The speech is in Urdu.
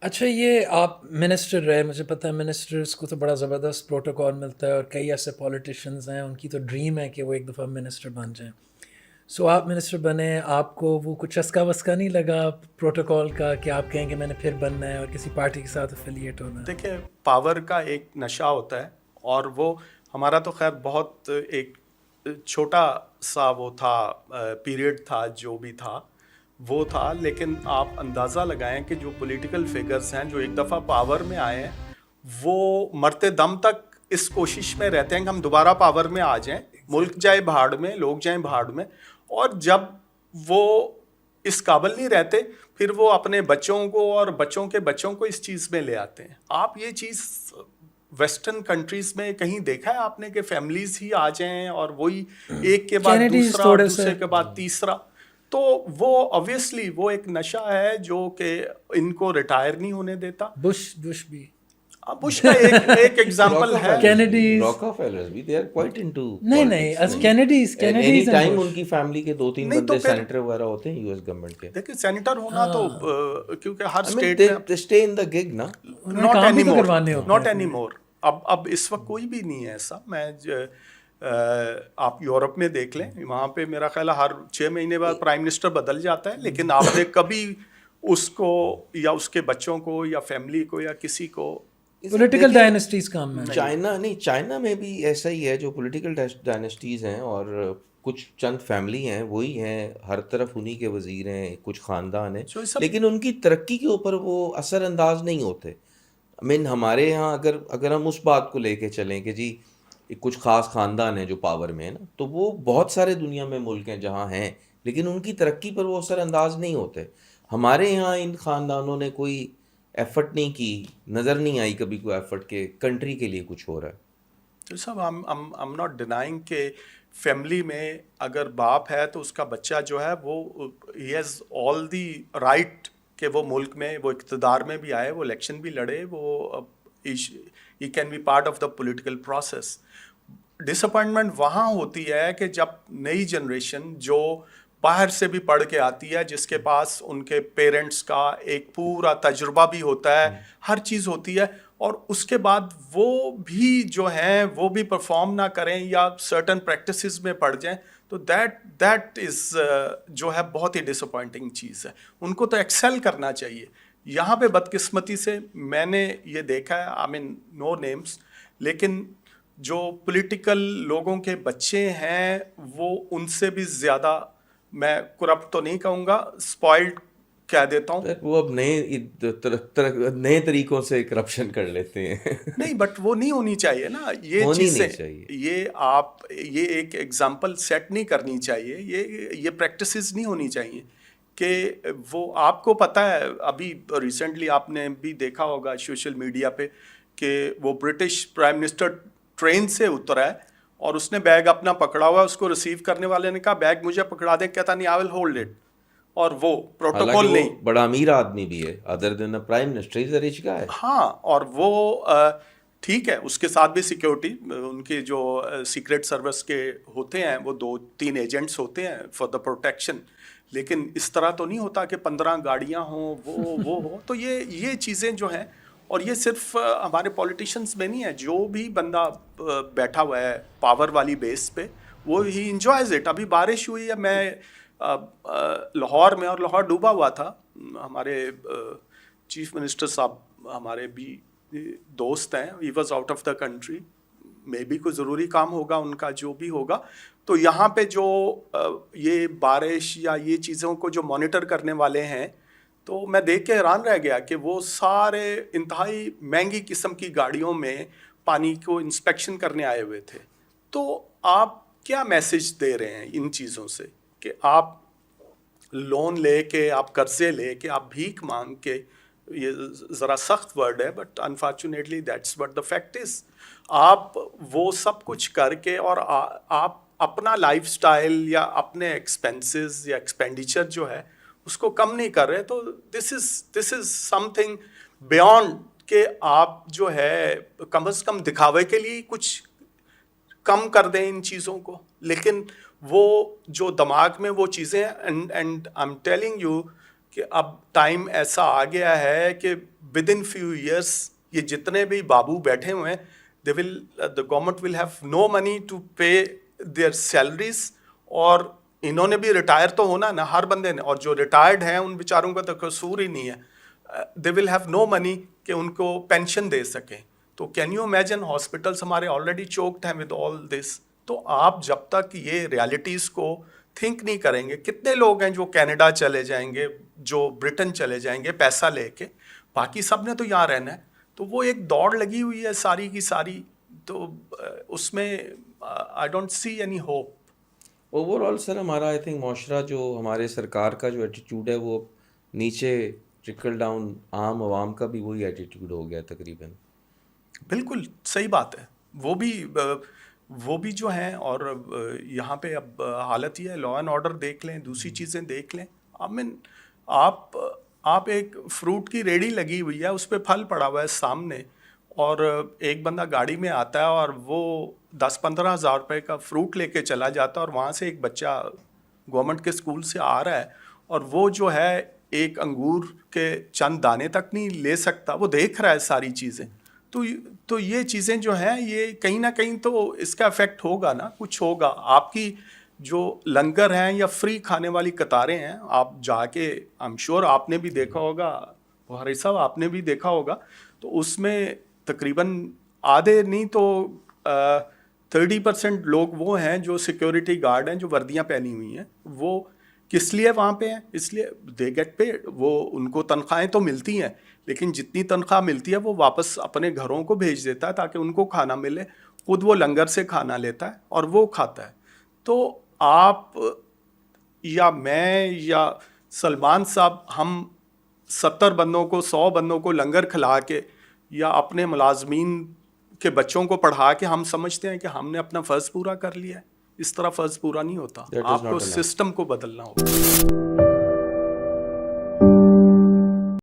اچھا یہ آپ منسٹر رہے، مجھے پتہ ہے منسٹرز کو تو بڑا زبردست پروٹوکول ملتا ہے، اور کئی ایسے پولیٹیشنز ہیں ان کی تو ڈریم ہے کہ وہ ایک دفعہ منسٹر بن جائیں. سو آپ منسٹر بنے، آپ کو وہ کچھ چسکا وسکا نہیں لگا پروٹوکول کا کہ آپ کہیں کہ میں نے پھر بننا ہے اور کسی پارٹی کے ساتھ افیلیٹ ہونا ہے؟ دیکھیں، پاور کا ایک نشہ ہوتا ہے، اور وہ ہمارا تو خیر بہت ایک چھوٹا سا وہ تھا، پیریڈ تھا جو بھی تھا وہ تھا. لیکن آپ اندازہ لگائیں کہ جو پولیٹیکل فگرز ہیں جو ایک دفعہ پاور میں آئے ہیں، وہ مرتے دم تک اس کوشش میں رہتے ہیں کہ ہم دوبارہ پاور میں آ جائیں، ملک جائے بھاڑ میں، لوگ جائیں بھاڑ میں. اور جب وہ اس قابل نہیں رہتے، پھر وہ اپنے بچوں کو اور بچوں کے بچوں کو اس چیز میں لے آتے ہیں. آپ یہ چیز ویسٹرن کنٹریز میں کہیں دیکھا ہے آپ نے کہ فیملیز ہی آ جائیں اور وہی ایک کے بعد کینیڈیز دوسرا اور تھوڑے سے، دوسرے کے بعد تیسرا؟ تو وہ obviously وہ ایک نشہ ہے جو کہ ان کو ریٹائر نہیں ہونے دیتا. بش بھی، بش کا ایک ایگزامپل ہے. کینیڈیز راکافیلرز بھی دے آر کوائٹ انٹو نہیں نہیں politics. Is Kennedys any and time in Bush. کی فیملی کے 2-3 نہیں تو بندے پھر سینیٹر وغیرہ ہوتے ہیں یو ایس گورنمنٹ کے. دیکھیں سینیٹر ہونا تو کیونکہ ہر I mean اسٹیٹ میں they stay in the gig نا. انہوں نے ناٹ کام اینی بھی تو مور، کروانے ہوتے ناٹ ہیں. Any more. اب اس وقت کوئی بھی نہیں ہے ایسا. میں آپ یورپ میں دیکھ لیں، وہاں پہ میرا خیال ہے ہر 6 مہینے بعد پرائم منسٹر بدل جاتا ہے، لیکن آپ نے کبھی اس کو یا اس کے بچوں کو یا فیملی کو یا کسی کو پولیٹیکل ڈائنسٹیز کام میں چائنا میں بھی ایسا ہی ہے. جو پولیٹیکل ڈائنسٹیز ہیں اور کچھ چند فیملی ہیں وہی ہیں، ہر طرف انہی کے وزیر ہیں، کچھ خاندان ہیں، لیکن ان کی ترقی کے اوپر وہ اثر انداز نہیں ہوتے. ہمارے یہاں اگر ہم اس بات کو لے کے چلیں کہ جی کچھ خاص خاندان ہیں جو پاور میں ہیں نا، تو وہ بہت سارے دنیا میں ملک ہیں جہاں ہیں، لیکن ان کی ترقی پر وہ اثر انداز نہیں ہوتے. ہمارے یہاں ان خاندانوں نے کوئی ایفرٹ نہیں کی، نظر نہیں آئی کبھی کوئی ایفرٹ کہ کنٹری کے لیے کچھ ہو رہا ہے. تو صاحب I'm not denying کہ فیملی میں اگر باپ ہے تو اس کا بچہ جو ہے وہ he has all the right کہ وہ ملک میں، وہ اقتدار میں بھی آئے، وہ الیکشن بھی لڑے، وہ he can be part of the political process. Disappointment وہاں ہوتی ہے کہ جب نئی جنریشن جو باہر سے بھی پڑھ کے آتی ہے، جس کے پاس ان کے پیرنٹس کا ایک پورا تجربہ بھی ہوتا ہے، ہر چیز ہوتی ہے، اور اس کے بعد وہ بھی جو ہیں وہ بھی پرفارم نہ کریں یا سرٹن پریکٹسز میں پڑ جائیں، تو دیٹ از جو ہے بہت ہی ڈس اپوائنٹنگ چیز ہے. ان کو تو ایکسیل کرنا چاہیے. یہاں پہ بدقسمتی سے میں نے یہ دیکھا ہے، آئی مین نو نیمس، لیکن جو پولیٹیکل لوگوں کے بچے ہیں وہ ان سے بھی زیادہ، میں کرپٹ تو نہیں کہوں گا، اسپوائلڈ کہہ دیتا ہوں. وہ اب نئے طریقوں سے کرپشن کر لیتے ہیں. نہیں بٹ وہ نہیں ہونی چاہیے نا یہ ہونی چیزیں. نہیں چاہیے. یہ ایک ایگزامپل سیٹ نہیں کرنی چاہیے، یہ پریکٹسز نہیں ہونی چاہیے کہ وہ آپ کو پتہ ہے. ابھی ریسنٹلی آپ نے بھی دیکھا ہوگا سوشل میڈیا پہ کہ وہ برٹش پرائم منسٹر ٹرین سے اترا ہے اور اس نے بیگ اپنا پکڑا ہوا ہے. اس کو ریسیو کرنے والے نے کہا بیگ مجھے پکڑا دے، کہتا نہیں آئی ول ہولڈ اٹ. اور وہ پروٹوکول نہیں، بڑا امیر آدمی بھی ہے، other then prime minister is a rich guy. ہاں، اور وہ ٹھیک ہے، اس کے ساتھ بھی سیکیورٹی، ان کے جو سیکرٹ سروس کے ہوتے ہیں وہ 2-3 ایجنٹس ہوتے ہیں فار دا پروٹیکشن. لیکن اس طرح تو نہیں ہوتا کہ 15 گاڑیاں ہوں وہ ہو. تو یہ چیزیں جو ہیں، اور یہ صرف ہمارے پولیٹیشینس میں نہیں ہے، جو بھی بندہ بیٹھا ہوا ہے پاور والی بیس پہ وہ ہی انجوائز اٹ. ابھی بارش ہوئی ہے، میں لاہور میں، اور لاہور ڈوبا ہوا تھا. ہمارے چیف منسٹر صاحب ہمارے بھی دوست ہیں، he was out of the country, میں بھی کوئی ضروری کام ہوگا ان کا جو بھی ہوگا. تو یہاں پہ جو یہ بارش یا یہ چیزوں کو جو مانیٹر کرنے والے ہیں، تو میں دیکھ کے حیران رہ گیا کہ وہ سارے انتہائی مہنگی قسم کی گاڑیوں میں پانی کو انسپیکشن کرنے آئے ہوئے تھے. تو آپ کیا میسج دے رہے ہیں ان چیزوں سے کہ آپ لون لے کے، آپ قرضے لے کے، آپ بھیک مانگ کے، یہ ذرا سخت ورڈ ہے but unfortunately that's what the fact is, آپ وہ سب کچھ کر کے اور آپ اپنا لائف سٹائل یا اپنے ایکسپینسز یا ایکسپینڈیچر جو ہے اس کو کم نہیں کر رہے. تو دس از سم تھنگ بیونڈ کہ آپ جو ہے کم از کم دکھاوے کے لیے کچھ کم کر دیں ان چیزوں کو. لیکن وہ جو دماغ میں وہ چیزیں، and I am telling you کہ اب ٹائم ایسا آ گیا ہے کہ ود ان فیو ایئرس یہ جتنے بھی بابو بیٹھے ہوئے ہیں the government will have no money to pay their salaries, اور انہوں نے بھی ریٹائر تو ہونا نا ہر بندے نے, اور جو ریٹائرڈ ہیں ان بیچاروں کا تو قصور ہی نہیں ہے, they will have no money کہ ان کو پینشن دے سکیں. تو کین یو امیجن ہاسپٹلس ہمارے آلریڈی چوکڈ ہیں ود آل دس. تو آپ جب تک یہ ریالٹیز کو تھنک نہیں کریں گے, کتنے لوگ ہیں جو کینیڈا چلے جائیں گے, جو برٹن چلے جائیں گے پیسہ لے کے, باقی سب نے تو یہاں رہنا ہے. تو وہ ایک دوڑ لگی ہوئی ہے ساری کی ساری, تو اس میں I don't see any hope. Overall sir ہمارا آئی تھنک معاشرہ جو ہمارے سرکار کا جو ایٹیٹیوڈ ہے وہ نیچے ٹرکل ڈاؤن عام عوام کا بھی وہی ایٹیٹیوڈ ہو گیا تقریباً. بالکل صحیح بات ہے. وہ بھی جو ہیں, اور یہاں پہ اب حالت یہ ہے, لا اینڈ آرڈر دیکھ لیں, دوسری چیزیں دیکھ لیں. آپ ایک فروٹ کی ریڑھی لگی ہوئی ہے, اس پہ پھل پڑا ہوا ہے سامنے, اور ایک بندہ گاڑی میں آتا ہے اور وہ 10-15 ہزار روپے کا فروٹ لے کے چلا جاتا ہے, اور وہاں سے ایک بچہ گورنمنٹ کے اسکول سے آ رہا ہے اور وہ جو ہے ایک انگور کے چند دانے تک نہیں لے سکتا, وہ دیکھ رہا ہے ساری چیزیں. تو یہ چیزیں جو ہیں یہ کہیں نہ کہیں تو اس کا افیکٹ ہوگا نا, کچھ ہوگا. آپ کی جو لنگر ہیں یا فری کھانے والی قطاریں ہیں, آپ جا کے آئی ایم شیور آپ نے بھی دیکھا ہوگا, بخاری صاحب آپ نے بھی دیکھا ہوگا, تو اس میں تقریباً آدھے نہیں تو 30% لوگ وہ ہیں جو سیکیورٹی گارڈ ہیں, جو وردیاں پہنی ہوئی ہیں. وہ کس لیے وہاں پہ ہیں؟ اس لیے دے گیٹ پیڈ, وہ ان کو تنخواہیں تو ملتی ہیں, لیکن جتنی تنخواہ ملتی ہے وہ واپس اپنے گھروں کو بھیج دیتا ہے تاکہ ان کو کھانا ملے. خود وہ لنگر سے کھانا لیتا ہے اور وہ کھاتا ہے. تو آپ یا میں یا سلمان صاحب, ہم 70 بندوں کو 100 بندوں کو لنگر کھلا کے یا اپنے ملازمین کے بچوں کو پڑھا کے ہم سمجھتے ہیں کہ ہم نے اپنا فرض پورا کر لیا ہے. اس طرح فرض پورا نہیں ہوتا, آپ کو سسٹم کو بدلنا ہوگا.